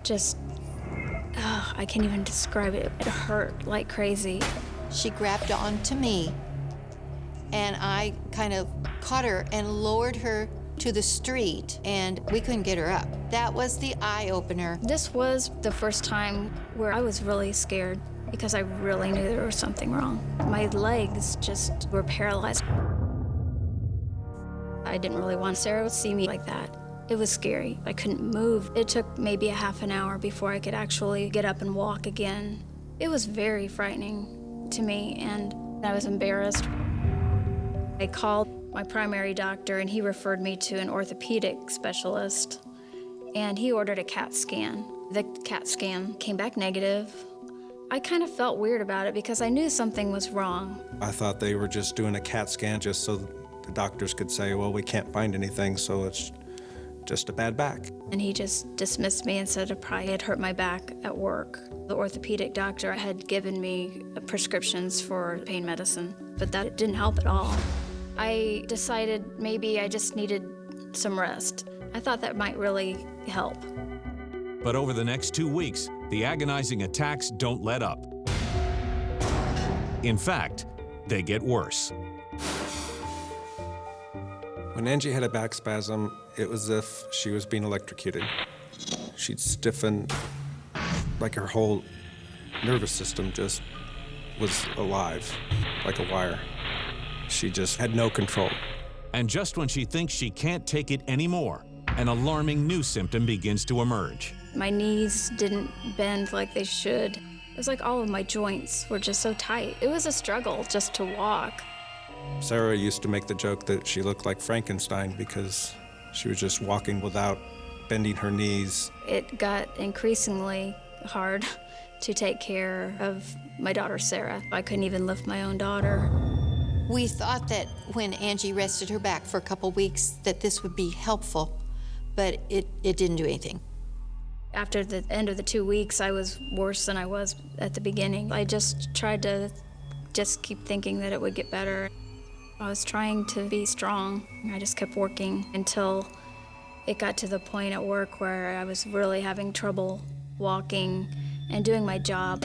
just, I can't even describe it. It hurt like crazy. She grabbed on to me, and I kind of caught her and lowered her to the street, and we couldn't get her up. That was the eye-opener. This was the first time where I was really scared because I really knew there was something wrong. My legs just were paralyzed. I didn't really want Sarah to see me like that. It was scary. I couldn't move. It took maybe a half an hour before I could actually get up and walk again. It was very frightening to me, and I was embarrassed. I called my primary doctor, and he referred me to an orthopedic specialist, and he ordered a CAT scan. The CAT scan came back negative. I kind of felt weird about it because I knew something was wrong. I thought they were just doing a CAT scan just so the doctors could say, well, we can't find anything, so it's just a bad back. And he just dismissed me and said I probably had hurt my back at work. The orthopedic doctor had given me prescriptions for pain medicine, but that didn't help at all. I decided maybe I just needed some rest. I thought that might really help. But over the next 2 weeks, the agonizing attacks don't let up. In fact, they get worse. When Angie had a back spasm, it was as if she was being electrocuted. She'd stiffen, like her whole nervous system just was alive, like a wire. She just had no control. And just when she thinks she can't take it anymore, an alarming new symptom begins to emerge. My knees didn't bend like they should. It was like all of my joints were just so tight. It was a struggle just to walk. Sarah used to make the joke that she looked like Frankenstein because she was just walking without bending her knees. It got increasingly hard to take care of my daughter, Sarah. I couldn't even lift my own daughter. We thought that when Angie rested her back for a couple weeks that this would be helpful, but it didn't do anything. After the end of the 2 weeks, I was worse than I was at the beginning. I just tried to just keep thinking that it would get better. I was trying to be strong. I just kept working until it got to the point at work where I was really having trouble walking and doing my job.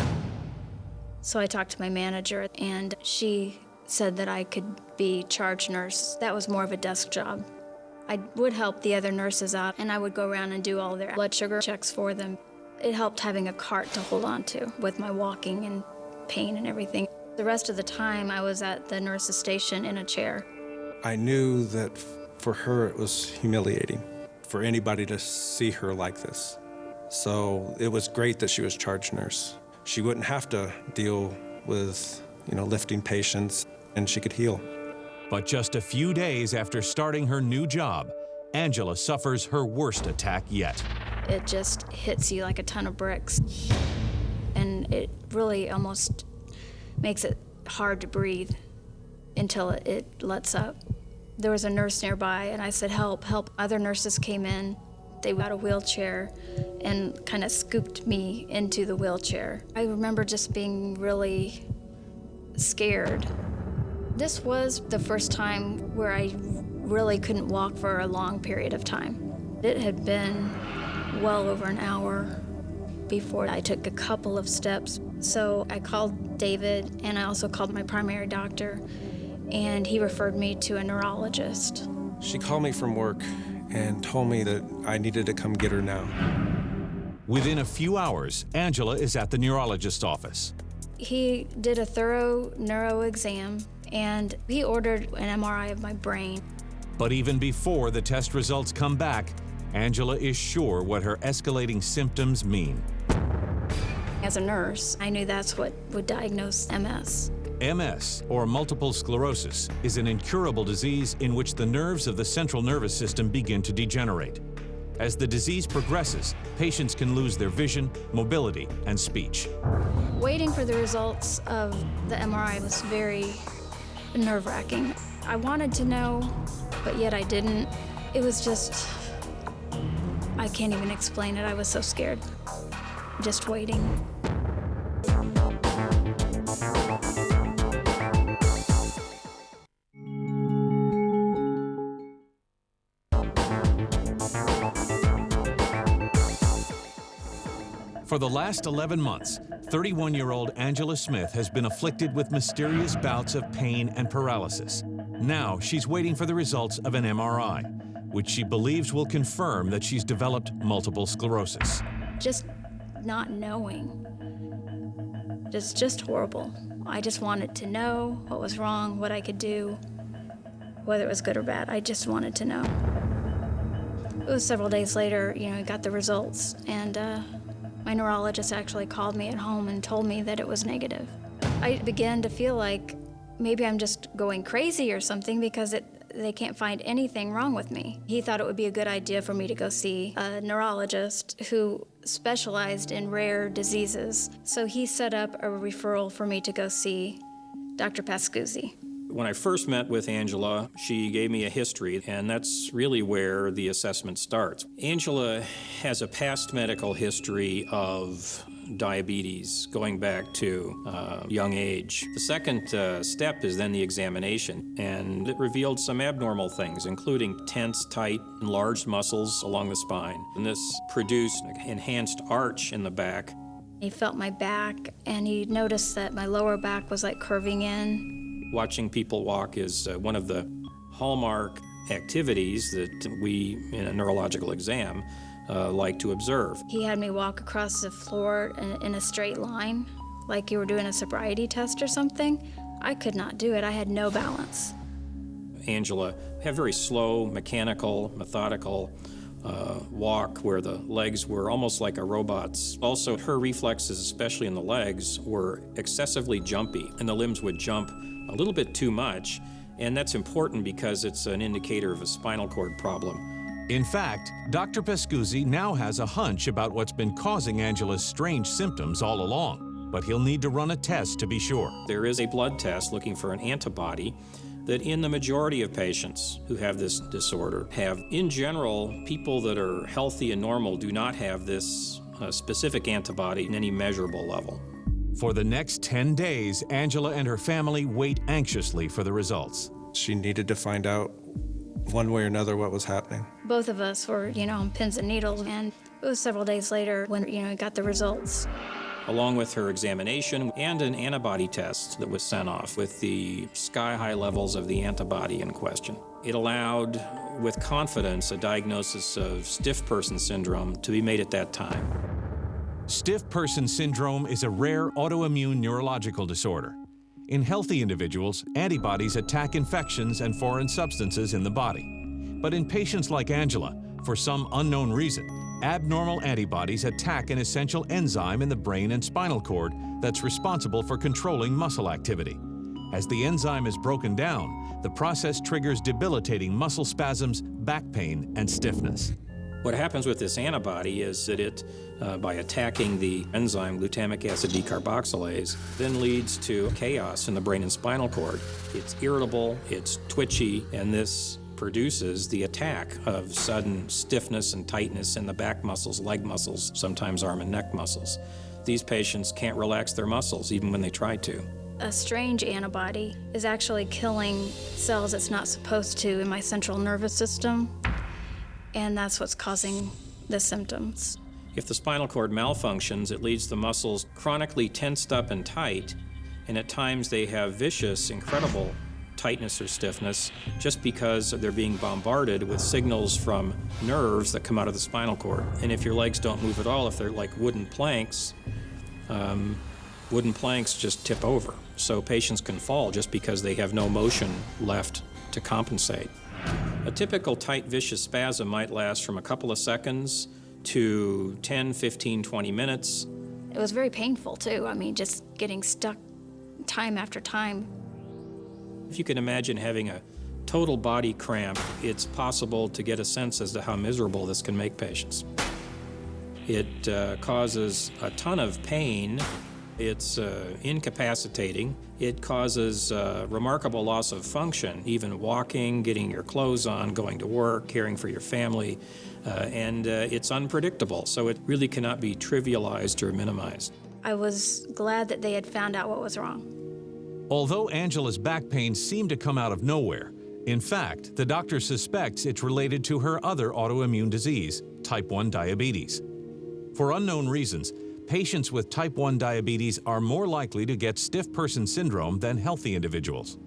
So I talked to my manager, and she said that I could be charge nurse. That was more of a desk job. I would help the other nurses out, and I would go around and do all their blood sugar checks for them. It helped having a cart to hold on to with my walking and pain and everything. The rest of the time, I was at the nurse's station in a chair. I knew that for her it was humiliating for anybody to see her like this. So it was great that she was charge nurse. She wouldn't have to deal with, lifting patients, and she could heal. But just a few days after starting her new job, Angela suffers her worst attack yet. It just hits you like a ton of bricks. And it really almost makes it hard to breathe until it lets up. There was a nurse nearby, and I said, help, help. Other nurses came in. They got a wheelchair and kind of scooped me into the wheelchair. I remember just being really scared. This was the first time where I really couldn't walk for a long period of time. It had been well over an hour before I took a couple of steps. So I called David, and I also called my primary doctor, and he referred me to a neurologist. She called me from work and told me that I needed to come get her now. Within a few hours, Angela is at the neurologist's office. He did a thorough neuro exam, and he ordered an MRI of my brain. But even before the test results come back, Angela is sure what her escalating symptoms mean. As a nurse, I knew that's what would diagnose MS. MS, or multiple sclerosis, is an incurable disease in which the nerves of the central nervous system begin to degenerate. As the disease progresses, patients can lose their vision, mobility, and speech. Waiting for the results of the MRI was very nerve-wracking. I wanted to know, but yet I didn't. It was just, I can't even explain it. I was so scared, just waiting. For the last 11 months, 31-year-old Angela Smith has been afflicted with mysterious bouts of pain and paralysis. Now she's waiting for the results of an MRI, which she believes will confirm that she's developed multiple sclerosis. Just not knowing. It's just horrible. I just wanted to know what was wrong, what I could do, whether it was good or bad. I just wanted to know. It was several days later, I got the results, and my neurologist actually called me at home and told me that it was negative. I began to feel like maybe I'm just going crazy or something because they can't find anything wrong with me. He thought it would be a good idea for me to go see a neurologist who specialized in rare diseases. So he set up a referral for me to go see Dr. Pascuzzi. When I first met with Angela, she gave me a history, and that's really where the assessment starts. Angela has a past medical history of diabetes going back to young age. The second step is then the examination, and it revealed some abnormal things, including tense, tight, enlarged muscles along the spine. And this produced an enhanced arch in the back. He felt my back, and he noticed that my lower back was like curving in. Watching people walk is one of the hallmark activities that we, in a neurological exam, like to observe. He had me walk across the floor in a straight line, like you were doing a sobriety test or something. I could not do it. I had no balance. Angela had very slow, mechanical, methodical walk where the legs were almost like a robot's. Also, her reflexes, especially in the legs, were excessively jumpy, and the limbs would jump a little bit too much, and that's important because it's an indicator of a spinal cord problem. In fact, Dr. Pascuzzi now has a hunch about what's been causing Angela's strange symptoms all along, but he'll need to run a test to be sure. There is a blood test looking for an antibody that in the majority of patients who have this disorder have. In general, people that are healthy and normal do not have this specific antibody in any measurable level. For the next 10 days, Angela and her family wait anxiously for the results. She needed to find out one way or another what was happening. Both of us were, on pins and needles, and it was several days later when, I got the results. Along with her examination and an antibody test that was sent off with the sky-high levels of the antibody in question. It allowed, with confidence, a diagnosis of stiff person syndrome to be made at that time. Stiff person syndrome is a rare autoimmune neurological disorder. In healthy individuals, antibodies attack infections and foreign substances in the body. But in patients like Angela, for some unknown reason, abnormal antibodies attack an essential enzyme in the brain and spinal cord that's responsible for controlling muscle activity. As the enzyme is broken down, the process triggers debilitating muscle spasms, back pain, and stiffness. What happens with this antibody is that it, by attacking the enzyme glutamic acid decarboxylase, then leads to chaos in the brain and spinal cord. It's irritable, it's twitchy, and this produces the attack of sudden stiffness and tightness in the back muscles, leg muscles, sometimes arm and neck muscles. These patients can't relax their muscles even when they try to. A strange antibody is actually killing cells it's not supposed to in my central nervous system, and that's what's causing the symptoms. If the spinal cord malfunctions, it leaves the muscles chronically tensed up and tight, and at times they have vicious, incredible tightness or stiffness just because they're being bombarded with signals from nerves that come out of the spinal cord. And if your legs don't move at all, if they're like wooden planks just tip over. So patients can fall just because they have no motion left to compensate. A typical tight, vicious spasm might last from a couple of seconds to 10, 15, 20 minutes. It was very painful, too. Just getting stuck time after time. If you can imagine having a total body cramp, it's possible to get a sense as to how miserable this can make patients. It causes a ton of pain. It's incapacitating. It causes remarkable loss of function, even walking, getting your clothes on, going to work, caring for your family, and it's unpredictable, so it really cannot be trivialized or minimized. I was glad that they had found out what was wrong. Although Angela's back pain seemed to come out of nowhere, in fact, the doctor suspects it's related to her other autoimmune disease, type 1 diabetes. For unknown reasons, patients with type 1 diabetes are more likely to get stiff person syndrome than healthy individuals.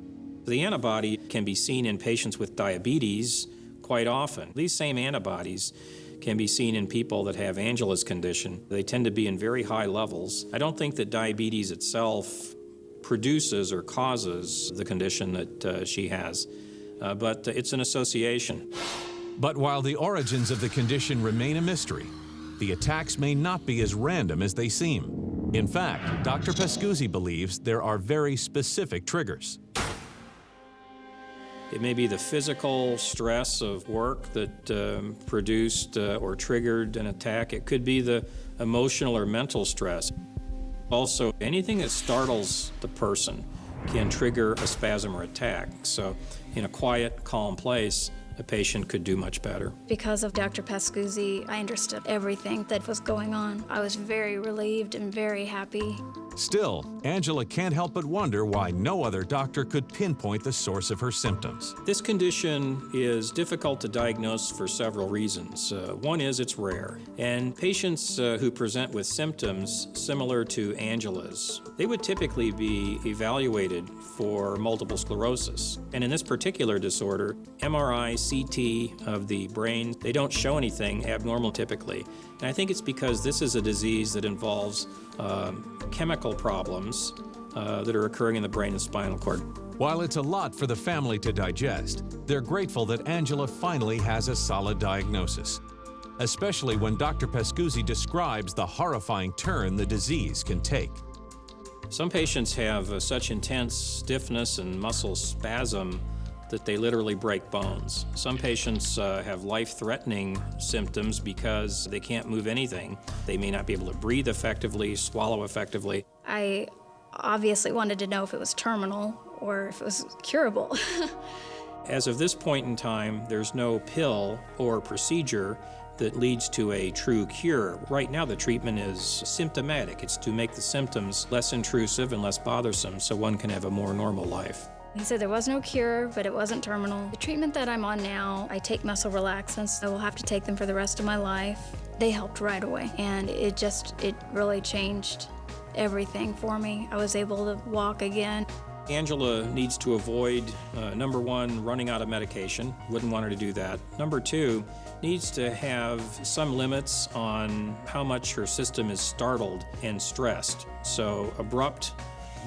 The antibody can be seen in patients with diabetes quite often. These same antibodies can be seen in people that have Angela's condition. They tend to be in very high levels. I don't think that diabetes itself produces or causes the condition that she has, but it's an association. But while the origins of the condition remain a mystery, the attacks may not be as random as they seem. In fact, Dr. Pascuzzi believes there are very specific triggers. It may be the physical stress of work that produced or triggered an attack. It could be the emotional or mental stress. Also, anything that startles the person can trigger a spasm or attack. So in a quiet, calm place, a patient could do much better. Because of Dr. Pascuzzi, I understood everything that was going on. I was very relieved and very happy. Still, Angela can't help but wonder why no other doctor could pinpoint the source of her symptoms. This condition is difficult to diagnose for several reasons. One is it's rare, and patients who present with symptoms similar to Angela's, they would typically be evaluated for multiple sclerosis. And in this particular disorder, MRI, CT of the brain, they don't show anything abnormal typically. And I think it's because this is a disease that involves chemical problems that are occurring in the brain and spinal cord. While it's a lot for the family to digest, they're grateful that Angela finally has a solid diagnosis, especially when Dr. Pascuzzi describes the horrifying turn the disease can take. Some patients have such intense stiffness and muscle spasm that they literally break bones. Some patients have life-threatening symptoms because they can't move anything. They may not be able to breathe effectively, swallow effectively. I obviously wanted to know if it was terminal or if it was curable. As of this point in time, there's no pill or procedure that leads to a true cure. Right now, the treatment is symptomatic. It's to make the symptoms less intrusive and less bothersome so one can have a more normal life. He said there was no cure, but it wasn't terminal. The treatment that I'm on now, I take muscle relaxants. I will have to take them for the rest of my life. They helped right away, and it really changed everything for me. I was able to walk again. Angela needs to avoid, number one, running out of medication. Wouldn't want her to do that. Number two, needs to have some limits on how much her system is startled and stressed. So abrupt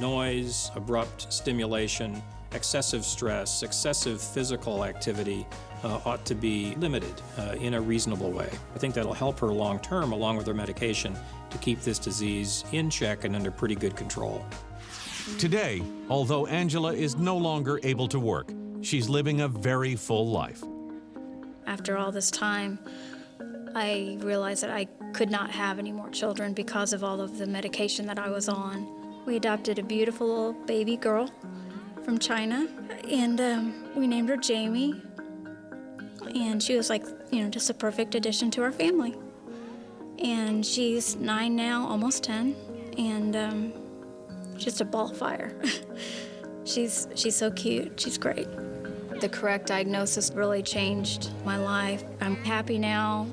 noise, abrupt stimulation, excessive stress, excessive physical activity ought to be limited in a reasonable way. I think that'll help her long term, along with her medication, to keep this disease in check and under pretty good control. Today, although Angela is no longer able to work, she's living a very full life. After all this time, I realized that I could not have any more children because of all of the medication that I was on. We adopted a beautiful little baby girl from China, and we named her Jamie. And she was like, just a perfect addition to our family. And she's 9 now, almost 10, and just a ball of fire. She's so cute. She's great. The correct diagnosis really changed my life. I'm happy now.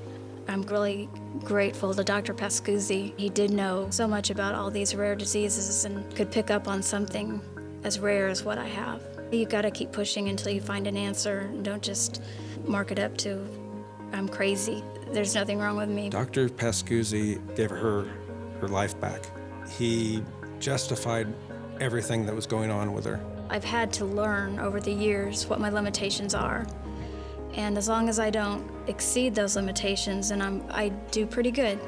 I'm really grateful to Dr. Pascuzzi. He did know so much about all these rare diseases and could pick up on something as rare as what I have. You gotta keep pushing until you find an answer, and don't just mark it up to, I'm crazy. There's nothing wrong with me. Dr. Pascuzzi gave her life back. He justified everything that was going on with her. I've had to learn over the years what my limitations are. And as long as I don't exceed those limitations, then I do pretty good.